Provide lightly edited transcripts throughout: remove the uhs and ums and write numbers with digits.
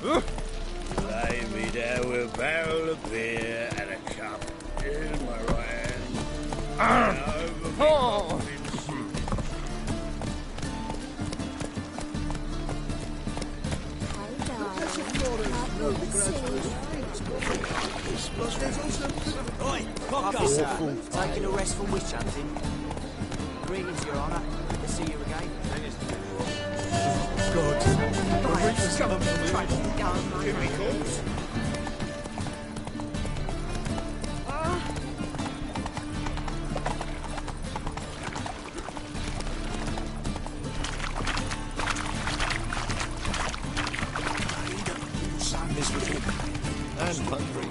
Lay me down with a barrel of beer and a cup in my right hand. Oi, officer, taking a rest from witch hunting. Greetings, Your Honour. Good to see you again. God, the Reaper's come for me. Here he comes. So miserable and hungry.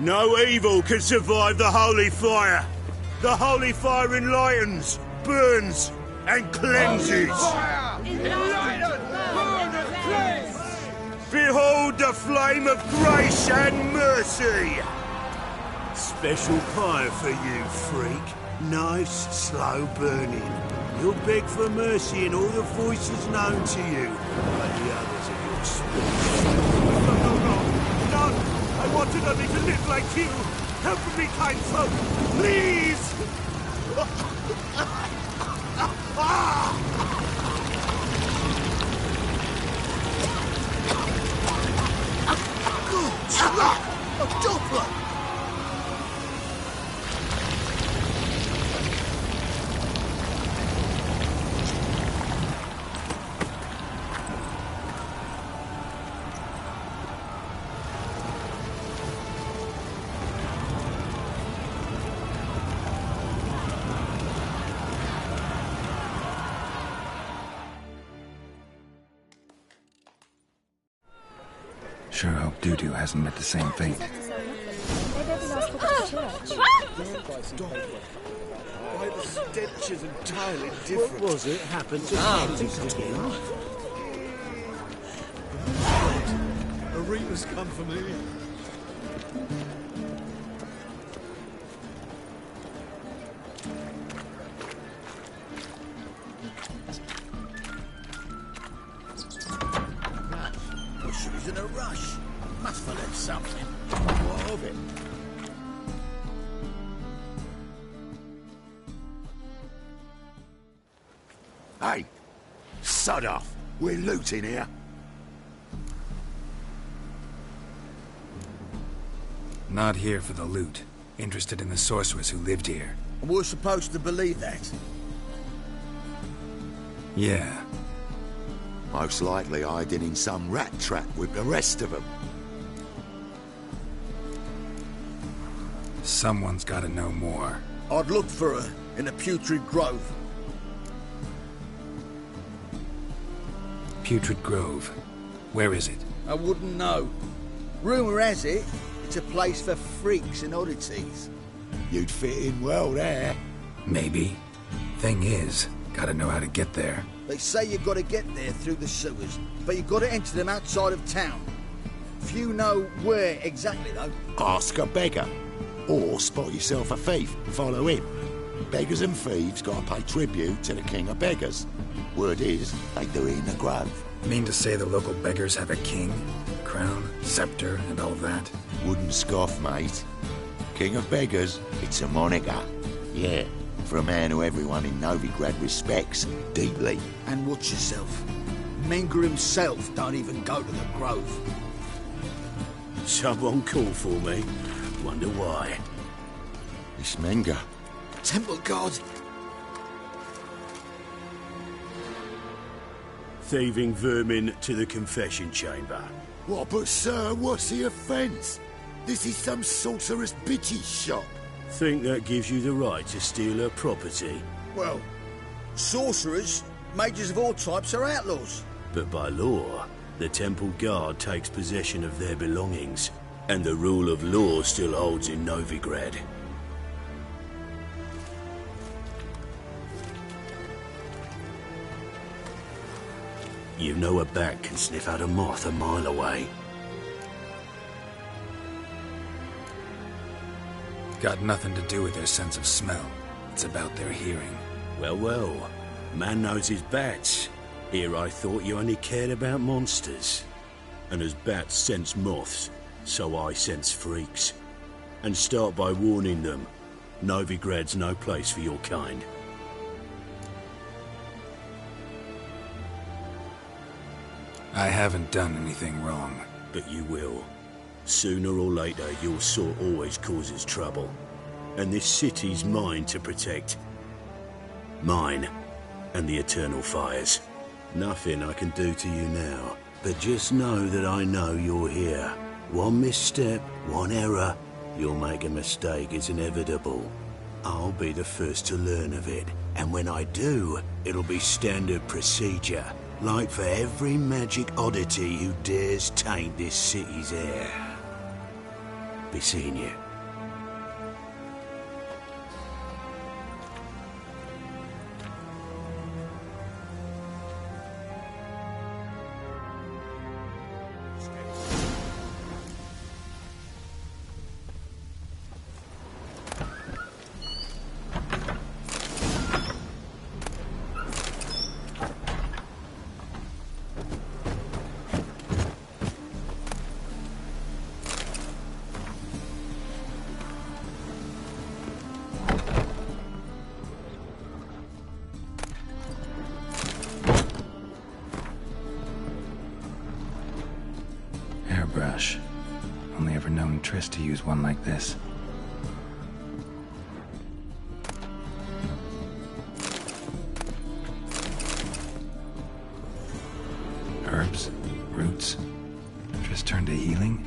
No evil can survive the holy fire. The holy fire enlightens, burns, and cleanses. Behold the flame of grace and mercy. Special fire for you, freak. Nice, slow burning. You'll beg for mercy in all the voices known to you by the others of your species. No! I wanted only to live like you! Help me, kind folk! Please! Good slap! A doppler! Sure hope Doo-Doo hasn't met the same fate. Why the stench is entirely different. What was it happened to The Reaper's come for me. She was in a rush. Must have left something. What of it? Hey! Sod off! We're looting here. Not here for the loot. Interested in the sorceress who lived here. And we're supposed to believe that. Yeah. Most likely hiding in some rat trap with the rest of them. Someone's gotta know more. I'd look for her in the Putrid Grove. Putrid Grove. Where is it? I wouldn't know. Rumour has it, it's a place for freaks and oddities. You'd fit in well there. Maybe. Thing is, gotta know how to get there. They say you've got to get there through the sewers, but you've got to enter them outside of town. Few know where exactly, though. Ask a beggar. Or spot yourself a thief and follow him. Beggars and thieves got to pay tribute to the king of beggars. Word is, they do it in the grove. Mean to say the local beggars have a king, crown, scepter, and all that? Wouldn't scoff, mate. King of beggars, it's a moniker. Yeah, for a man who everyone in Novigrad respects deeply. And watch yourself. Menger himself don't even go to the grove. Someone called for me. Wonder why. It's Menger. Temple God. Thieving vermin to the confession chamber. What, but sir, what's the offence? This is some sorcerer's bitchy shop. Think that gives you the right to steal her property? Well, sorcerers, mages of all types are outlaws. But by law, the temple guard takes possession of their belongings, and the rule of law still holds in Novigrad. You know a bat can sniff out a moth a mile away. Got nothing to do with their sense of smell. It's about their hearing. Well, well. Man knows his bats. Here I thought you only cared about monsters. And as bats sense moths, so I sense freaks. And start by warning them. Novigrad's no place for your kind. I haven't done anything wrong. But you will. Sooner or later, your sort always causes trouble. And this city's mine to protect. Mine and the eternal fires. Nothing I can do to you now. But just know that I know you're here. One misstep, one error, you'll make a mistake, it's inevitable. I'll be the first to learn of it. And when I do, it'll be standard procedure. Like for every magic oddity who dares taint this city's air. Be seeing you. Hairbrush. Only ever known Triss to use one like this. Herbs, roots. Triss turned to healing.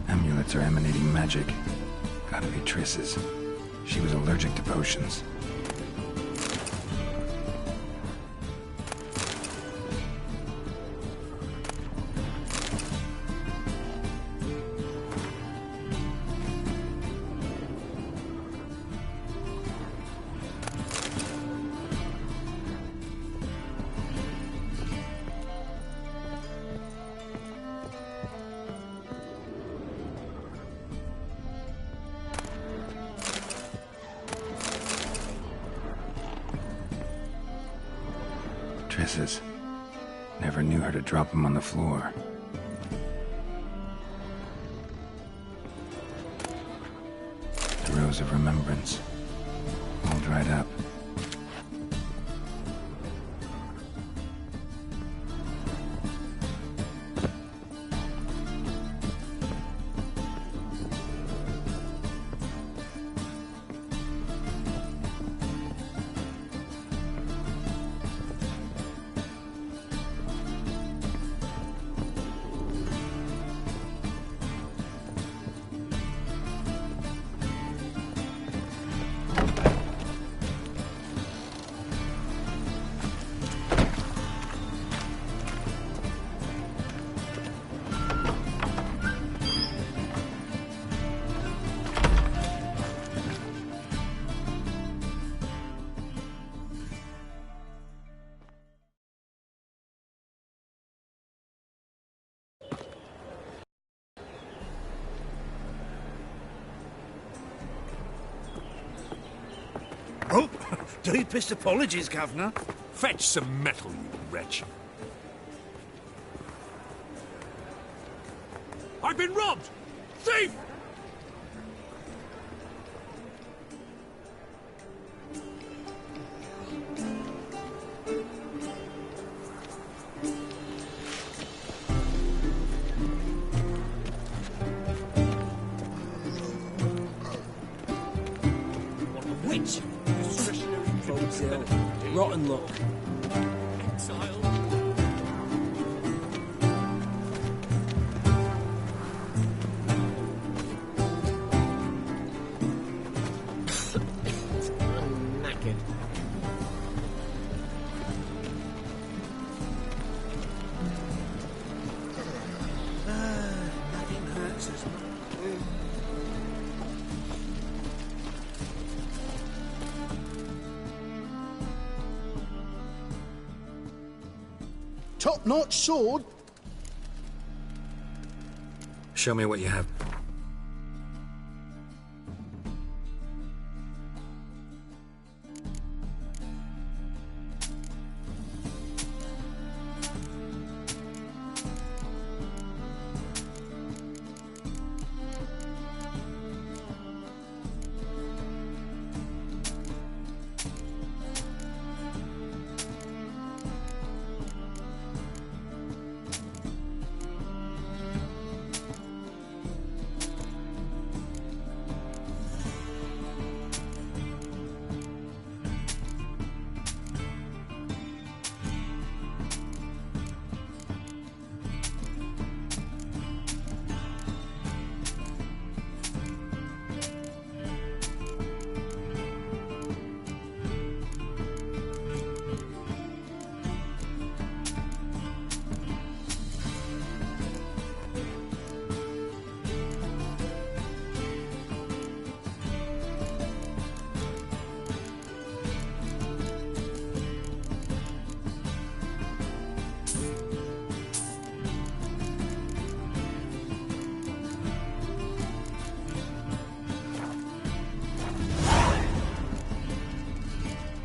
Amulets are emanating magic. Gotta be Triss's. She was allergic to potions. Triss's. Never knew her to drop them on the floor. The rose of remembrance. All dried up. Oh, deepest apologies, Governor. Fetch some metal, you wretch. I've been robbed! Thief! luck. Exile. I'm knackered. Nothing hurts as much. Top-notch sword. Show me what you have.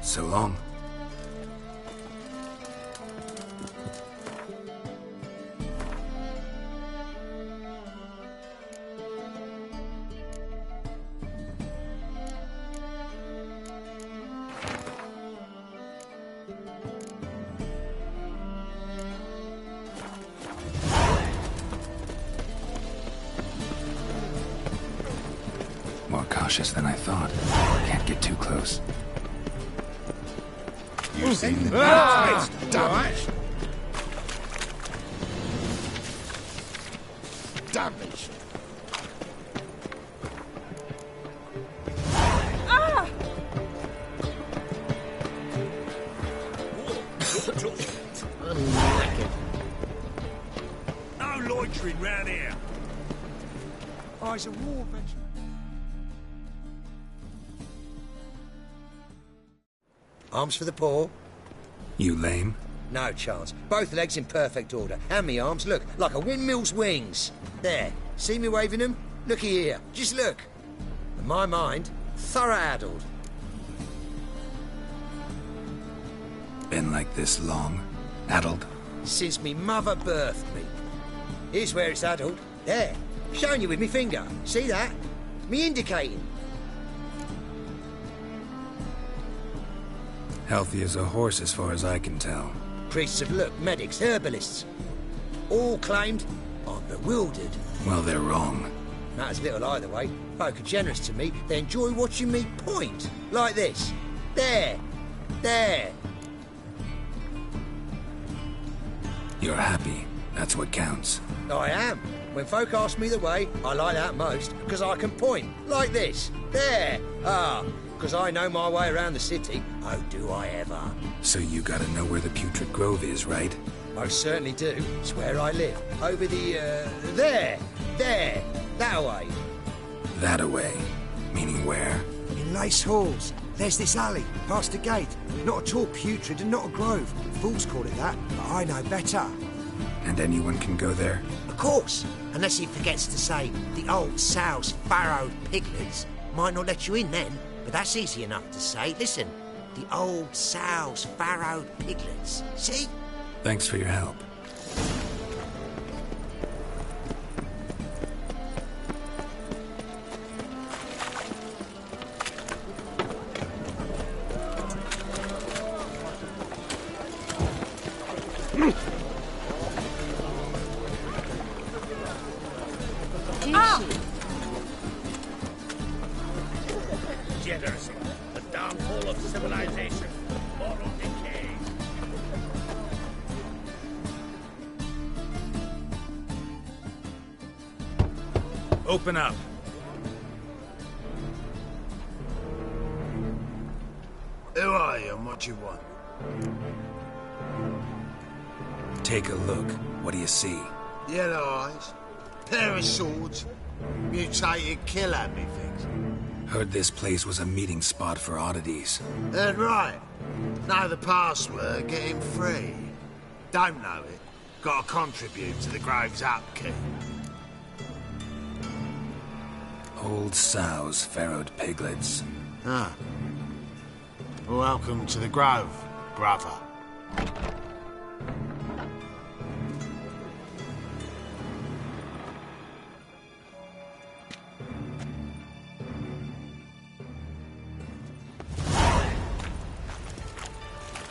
So long. More cautious than I thought. Can't get too close. You've seen the damage. Damage. I'm knackered. No loitering round here. Oh, he's a war veteran. Arms for the poor? You lame? No chance. Both legs in perfect order. And me arms, look, like a windmill's wings. There. See me waving them? Looky here. Just look. And my mind, thorough addled. Been like this long? Addled? Since me mother birthed me. Here's where it's addled. There. Showing you with me finger. See that? Me indicating. Healthy as a horse as far as I can tell. Priests of look, medics, herbalists. All claimed I'm bewildered. Well, they're wrong. Matters little either way. Folk are generous to me. They enjoy watching me point. Like this. There. There. You're happy. That's what counts. I am. When folk ask me the way, I like that most, because I can point. Like this. There. Ah. Because I know my way around the city. Oh, do I ever. So you gotta know where the Putrid Grove is, right? Most certainly do. It's where I live. Over the, there. There. That way. That away. Meaning where? In Lace Halls. There's this alley, past the gate. Not at all putrid and not a grove. Fools call it that, but I know better. And anyone can go there? Of course. Unless he forgets to say the old sow's farrowed piglets. Might not let you in then, but that's easy enough to say. Listen, the old sow's farrowed piglets. See? Thanks for your help. Degeneracy, the downfall of civilization, moral decay. Open up. Who are you and what you want? Take a look. What do you see? Yellow eyes, pair of swords, mutated killer, methinks. Heard this place was a meeting spot for oddities. Heard right. Know the password, get him free. Don't know it, gotta contribute to the Grove's upkeep. Old sows, farrowed piglets. Ah. Welcome to the Grove, brother.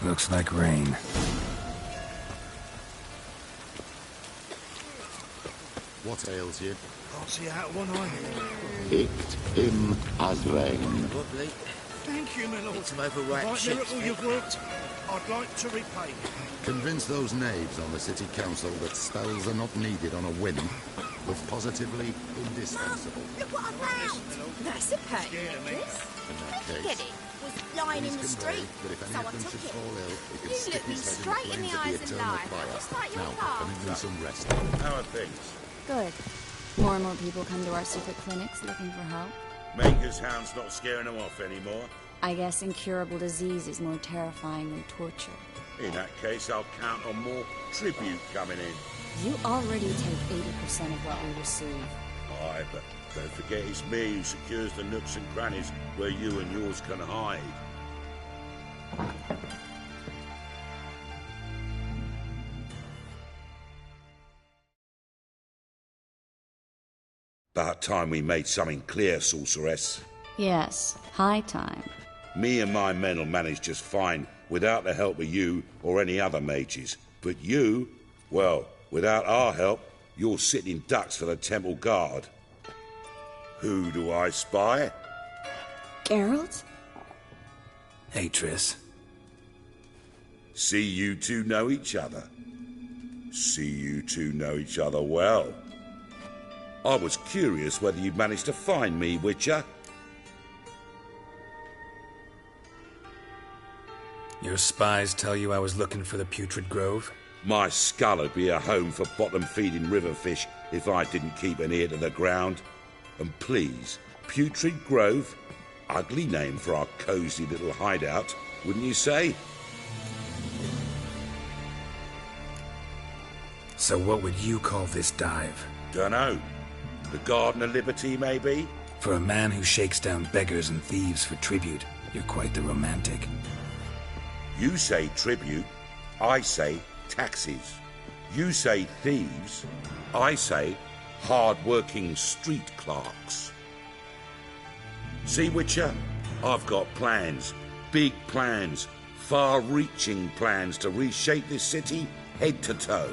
Looks like rain. What ails you? Can't see out one eye. Picked him as rain. Lovely. Thank you, my lord. Need some overripe Right chips, miracle mate. you've worked. I'd like to repay you. Convince those knaves on the city council that spells are not needed on a whim was positively indispensable. Look what I found! That's a pain, necklace. In that Where'd you case, get it? Was lying in the Please street, convey that if any so I of them took should it. fall ill, he could You stick look me his head straight in in the the flames eyes of the and eternal lie, fire. just like your Now, father. come and do some rest. How are things? Good. More and more people come to our secret clinics looking for help. Maker's hound's not scaring them off anymore. I guess incurable disease is more terrifying than torture. In that case, I'll count on more tribute coming in. You already take 80% of what we receive. Aye, but don't forget it's me who secures the nooks and crannies where you and yours can hide. About time we made something clear, sorceress. Yes, high time. Me and my men'll manage just fine without the help of you or any other mages. But you, well, without our help, you're sitting ducks for the temple guard. Who do I spy? Geralt? Hey, Triss. See you two know each other. See you two know each other well. I was curious whether you'd managed to find me, Witcher. Your spies tell you I was looking for the Putrid Grove? My skull would be a home for bottom-feeding river fish if I didn't keep an ear to the ground. And please, Putrid Grove? Ugly name for our cosy little hideout, wouldn't you say? So what would you call this dive? Dunno. The Garden of Liberty, maybe? For a man who shakes down beggars and thieves for tribute, you're quite the romantic. You say tribute, I say taxes. You say thieves, I say hard-working street clerks. See, Witcher, I've got plans, big plans, far-reaching plans to reshape this city head to toe.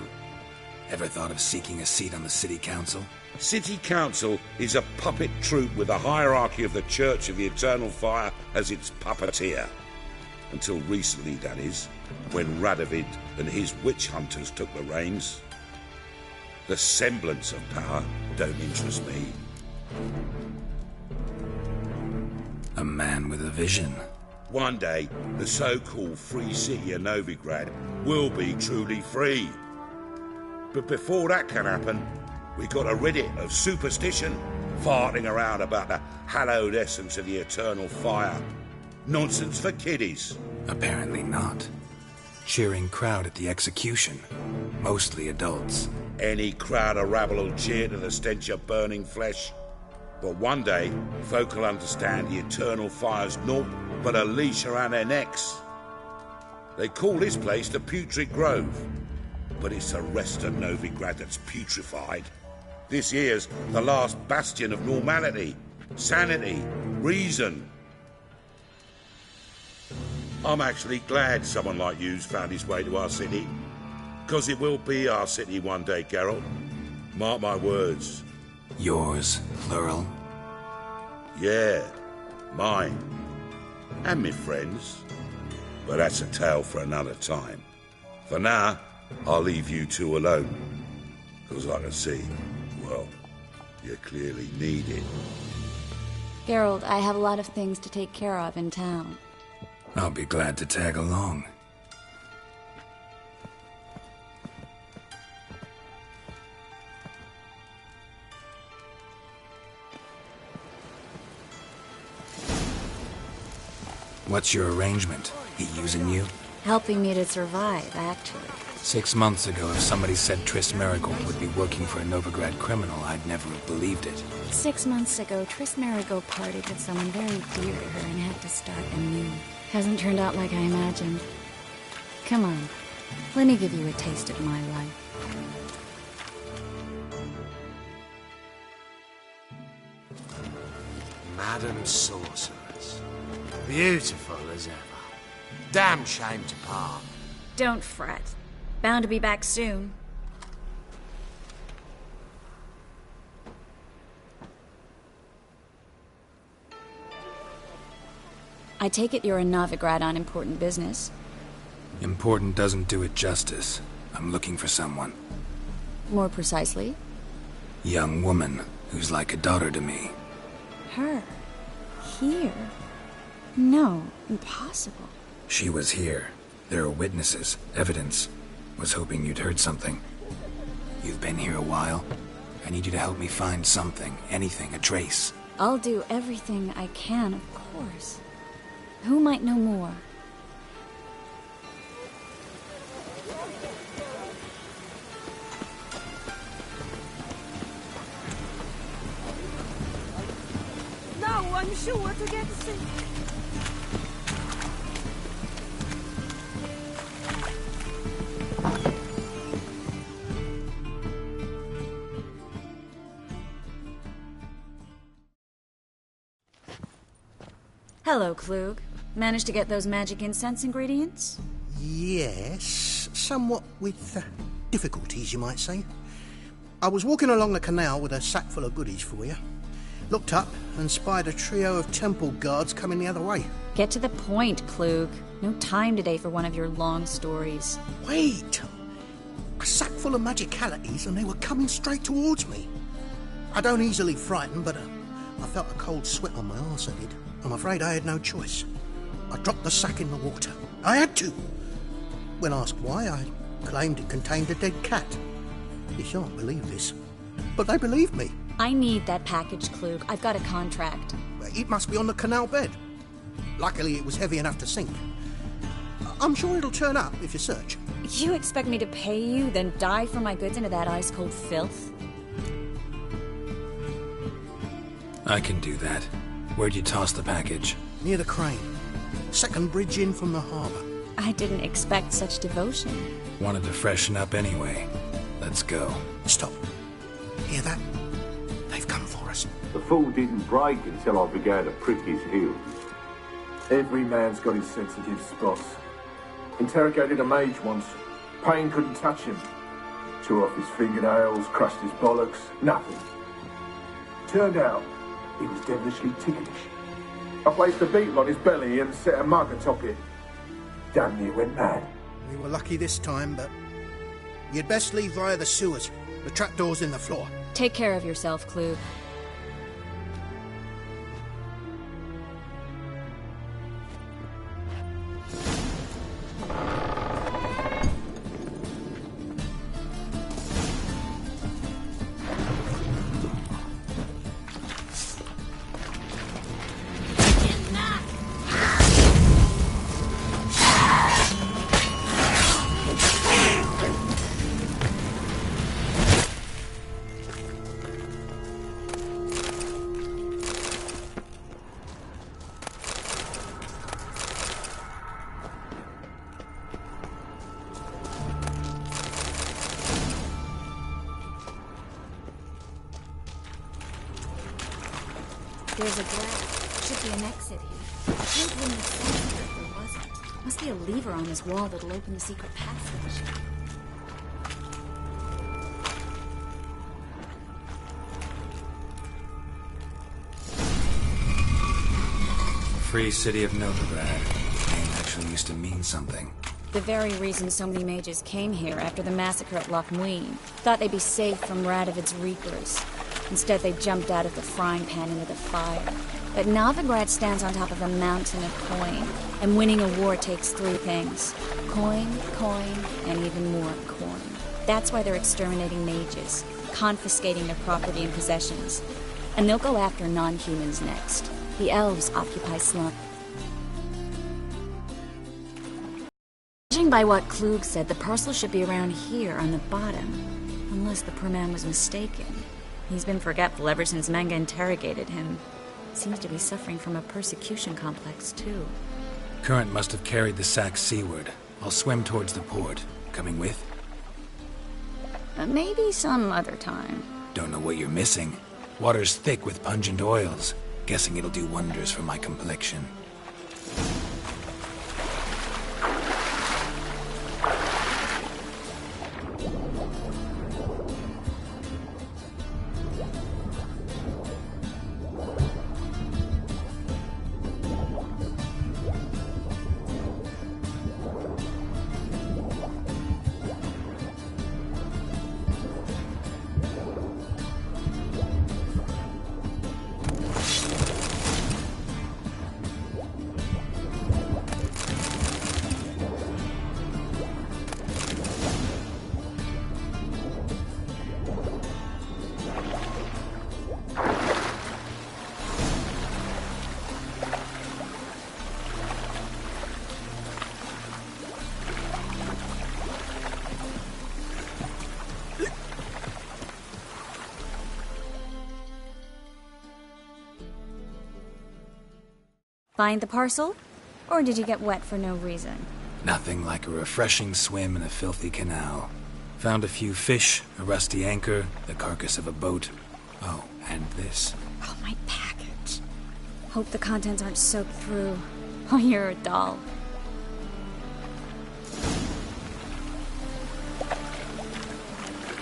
Ever thought of seeking a seat on the city council? City Council is a puppet troupe with a hierarchy of the Church of the Eternal Fire as its puppeteer. Until recently, that is, when Radovid and his witch hunters took the reins. The semblance of power don't interest me. A man with a vision. One day, the so-called free city of Novigrad will be truly free. But before that can happen, we got to rid it of superstition, farting around about the hallowed essence of the eternal fire. Nonsense for kiddies. Apparently not. Cheering crowd at the execution. Mostly adults. Any crowd of rabble will cheer to the stench of burning flesh. But one day, folk will understand the eternal fire's naught but a leash around their necks. They call this place the Putrid Grove, but it's the rest of Novigrad that's putrefied. This here's the last bastion of normality, sanity, reason. I'm actually glad someone like you's found his way to our city, because it will be our city one day, Geralt. Mark my words. Yours, plural. Yeah, mine. And me friends. But that's a tale for another time. For now, I'll leave you two alone. Because I can see, well, You clearly need it. Geralt, I have a lot of things to take care of in town. I'll be glad to tag along. What's your arrangement? He using you? Helping me to survive, actually. 6 months ago, if somebody said Triss Merigold would be working for a Novigrad criminal, I'd never have believed it. 6 months ago, Triss Merigold parted with someone very dear to her and had to start anew. Hasn't turned out like I imagined. Come on, let me give you a taste of my life. Madam Sorceress. Beautiful as ever. Damn shame to part. Don't fret. Bound to be back soon. I take it you're in Novigrad on important business. Important doesn't do it justice. I'm looking for someone. More precisely? Young woman who's like a daughter to me. Her? Here? No, impossible. She was here. There are witnesses, evidence. Was hoping you'd heard something. You've been here a while. I need you to help me find something, anything, a trace. I'll do everything I can, of course. Who might know more? No, I'm sure to get sick. Hello, Klug. Managed to get those magic incense ingredients? Yes, somewhat with difficulties, you might say. I was walking along the canal with a sack full of goodies for you. Looked up and spied a trio of temple guards coming the other way. Get to the point, Klug. No time today for one of your long stories. Wait! A sack full of magicalities and they were coming straight towards me. I don't easily frighten, but I felt a cold sweat on my arse, I did. I'm afraid I had no choice. I dropped the sack in the water. I had to. When asked why, I claimed it contained a dead cat. You shan't believe this, but they believed me. I need that package, Klug. I've got a contract. It must be on the canal bed. Luckily, it was heavy enough to sink. I'm sure it'll turn up if you search. You expect me to pay you, then dive for my goods into that ice-cold filth? I can do that. Where'd you toss the package? Near the crane. Second bridge in from the harbour. I didn't expect such devotion. Wanted to freshen up anyway. Let's go. Stop. Hear that? They've come for us. The fall didn't break until I began to prick his heels. Every man's got his sensitive spots. Interrogated a mage once. Pain couldn't touch him. Tore off his fingernails, crushed his bollocks, nothing. Turned out, he was devilishly ticklish. I placed a beetle on his belly and set a mug atop it. Damn near went mad. We were lucky this time, but you'd best leave via the sewers. The trapdoor's in the floor. Take care of yourself, Klug. There's a grab. Should be an exit here. Can't win the center if there wasn't. Must be a lever on this wall that'll open the secret passage. Free city of Novigrad. Name actually used to mean something. The very reason so many mages came here after the massacre at Loch Muin. Thought they'd be safe from Radovid's reapers. Instead, they jumped out of the frying pan into the fire. But Novigrad stands on top of a mountain of coin, and winning a war takes 3 things. Coin, and even more coin. That's why they're exterminating mages, confiscating their property and possessions. And they'll go after non-humans next. The elves occupy slum. Judging by what Klug said, the parcel should be around here on the bottom. Unless the poor man was mistaken. He's been forgetful ever since Manga interrogated him. Seems to be suffering from a persecution complex, too. Current must have carried the sack seaward. I'll swim towards the port. Coming with? Maybe some other time. Don't know what you're missing. Water's thick with pungent oils. Guessing it'll do wonders for my complexion. Find the parcel? Or did you get wet for no reason? Nothing like a refreshing swim in a filthy canal. Found a few fish, a rusty anchor, the carcass of a boat. Oh, and this. Oh, my package. Hope the contents aren't soaked through. Oh, you're a doll.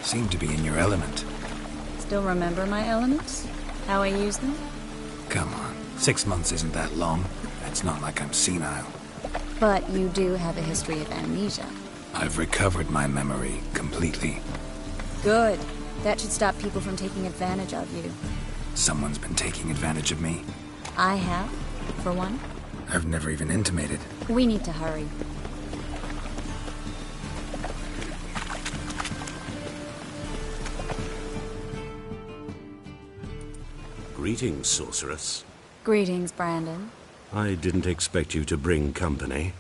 Seem to be in your element. Still remember my elements? How I use them? Come on. 6 months isn't that long. It's not like I'm senile. But you do have a history of amnesia. I've recovered my memory completely. Good. That should stop people from taking advantage of you. Someone's been taking advantage of me. I have, for one. I've never even intimated. We need to hurry. Greetings, sorceress. Greetings, Brandon. I didn't expect you to bring company.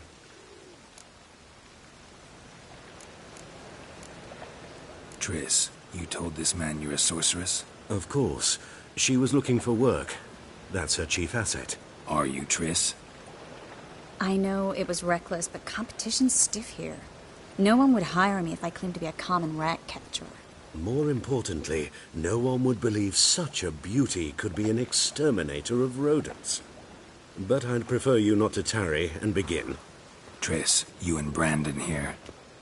Triss, you told this man you're a sorceress? Of course. She was looking for work. That's her chief asset. Are you, Triss? I know it was reckless, but competition's stiff here. No one would hire me if I claimed to be a common rat catcher. More importantly, no one would believe such a beauty could be an exterminator of rodents. But I'd prefer you not to tarry and begin. Triss, you and Brandon here.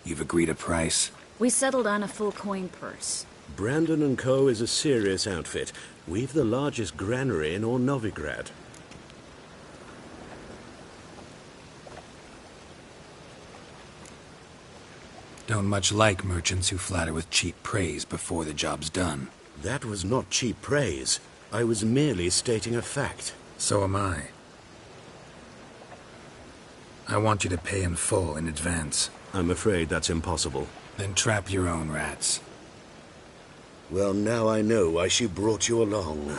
You've agreed a price? We settled on a full coin purse. Brandon & Co. is a serious outfit. We've the largest granary in all Novigrad. Don't much like merchants who flatter with cheap praise before the job's done. That was not cheap praise. I was merely stating a fact. So am I. I want you to pay in full in advance. I'm afraid that's impossible. Then trap your own rats. Well, now I know why she brought you along.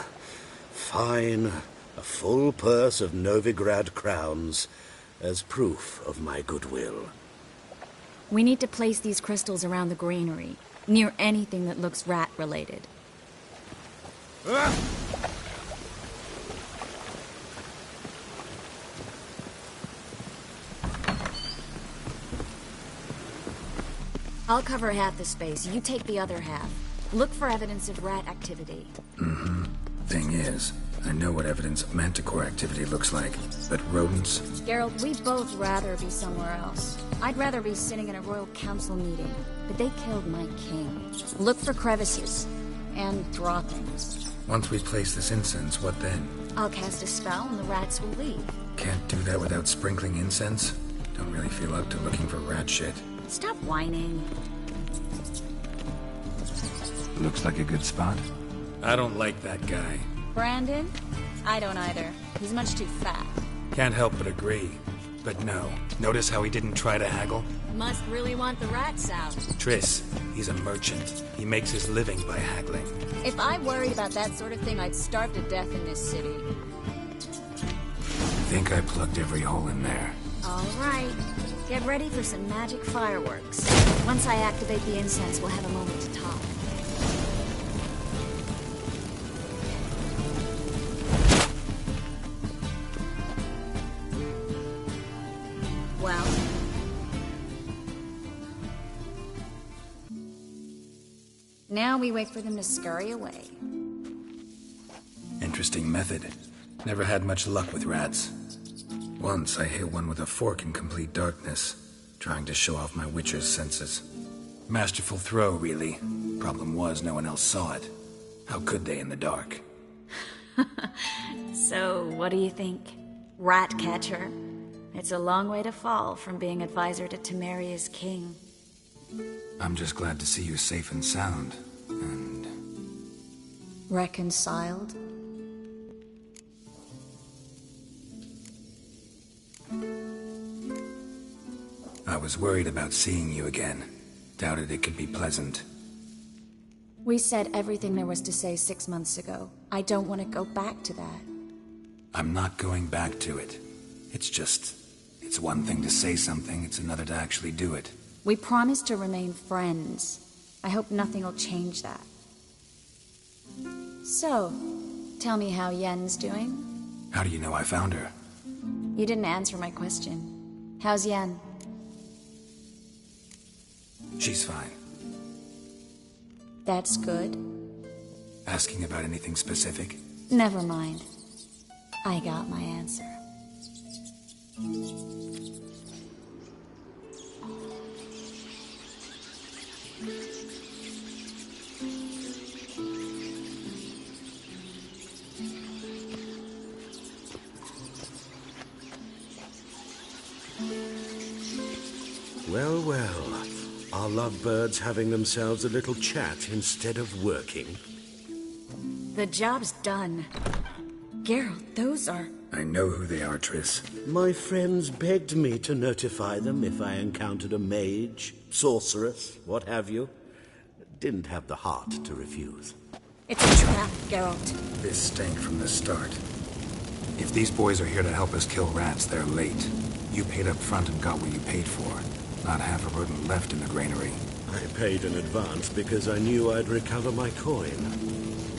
Fine. A full purse of Novigrad crowns as proof of my goodwill. We need to place these crystals around the granary, near anything that looks rat-related. I'll cover half the space. You take the other half. Look for evidence of rat activity. Mm-hmm. Thing is, I know what evidence of manticore activity looks like, but rodents? Geralt, we'd both rather be somewhere else. I'd rather be sitting in a royal council meeting, but they killed my king. Look for crevices, and draw things. Once we place this incense, what then? I'll cast a spell and the rats will leave. Can't do that without sprinkling incense? Don't really feel up to looking for rat shit. Stop whining. Looks like a good spot. I don't like that guy. Brandon? I don't either. He's much too fat. Can't help but agree. But no. Notice how he didn't try to haggle? Must really want the rats out. Triss, he's a merchant. He makes his living by haggling. If I worried about that sort of thing, I'd starve to death in this city. Think I plugged every hole in there. All right. Get ready for some magic fireworks. Once I activate the incense, we'll have a moment to talk. Well? Now we wait for them to scurry away. Interesting method. Never had much luck with rats. Once I hit one with a fork in complete darkness, trying to show off my witcher's senses. Masterful throw, really. Problem was, no one else saw it. How could they in the dark? So, what do you think? Rat catcher? It's a long way to fall from being advisor to Temeria's king. I'm just glad to see you safe and sound, and... Reconciled? I was worried about seeing you again. Doubted it could be pleasant. We said everything there was to say 6 months ago. I don't want to go back to that. I'm not going back to it. It's one thing to say something, it's another to actually do it. We promised to remain friends. I hope nothing will change that. So, tell me how Yen's doing? How do you know I found her? You didn't answer my question. How's Yen? She's fine. That's good. Asking about anything specific? Never mind. I got my answer. Well, well. Are lovebirds having themselves a little chat instead of working? The job's done. Geralt, those are... I know who they are, Triss. My friends begged me to notify them if I encountered a mage, sorceress, what have you. Didn't have the heart to refuse. It's a trap, Geralt. This stank from the start. If these boys are here to help us kill rats, they're late. You paid up front and got what you paid for. Not half a rodent left in the granary. I paid in advance because I knew I'd recover my coin.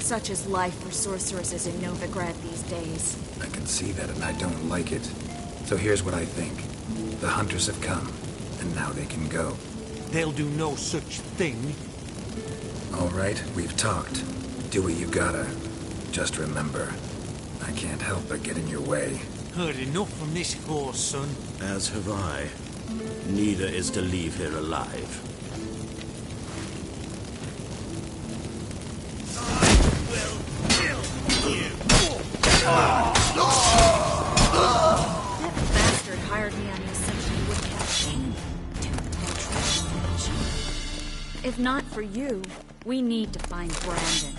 Such is life for sorceresses in Novigrad these days. I can see that, and I don't like it. So here's what I think. The hunters have come, and now they can go. They'll do no such thing. All right, we've talked. Do what you gotta. Just remember, I can't help but get in your way. Heard enough from this horse, son. As have I. Neither is to leave here alive. That bastard hired me on the assumption he wouldn't have shame. If not for you, we need to find Brandon.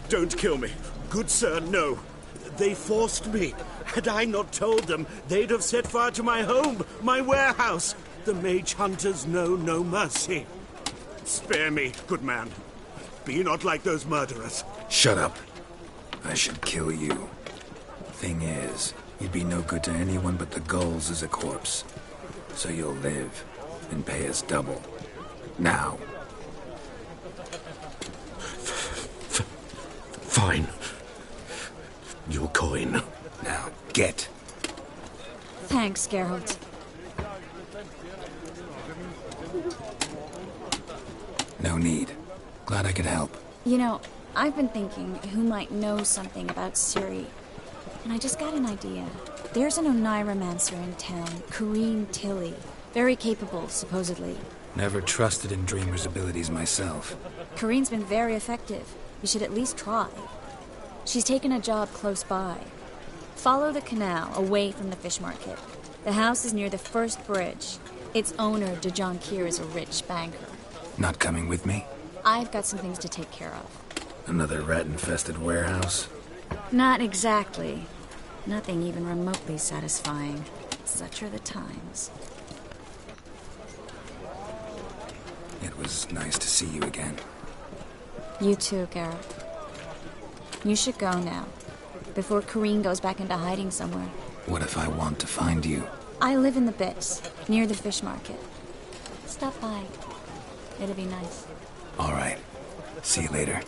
Don't kill me. Good sir, no. They forced me. Had I not told them, they'd have set fire to my home, my warehouse. The mage hunters know no mercy. Spare me, good man. Be not like those murderers. Shut up. I should kill you. Thing is, you'd be no good to anyone but the gulls as a corpse. So you'll live and pay us double. Now. Fine. Your coin. Now, get. Thanks, Geralt. No need. Glad I could help. You know, I've been thinking who might know something about Ciri. And I just got an idea. There's an Oneiromancer in town, Kareem Tilly. Very capable, supposedly. Never trusted in Dreamer's abilities myself. Kareem's been very effective. You should at least try. She's taken a job close by. Follow the canal away from the fish market. The house is near the first bridge. Its owner, John Kier, is a rich banker. Not coming with me? I've got some things to take care of. Another rat-infested warehouse? Not exactly. Nothing even remotely satisfying. Such are the times. It was nice to see you again. You too, Garrett. You should go now, before Kareen goes back into hiding somewhere. What if I want to find you? I live in the Bits, near the fish market. Stop by. It'll be nice. All right. See you later.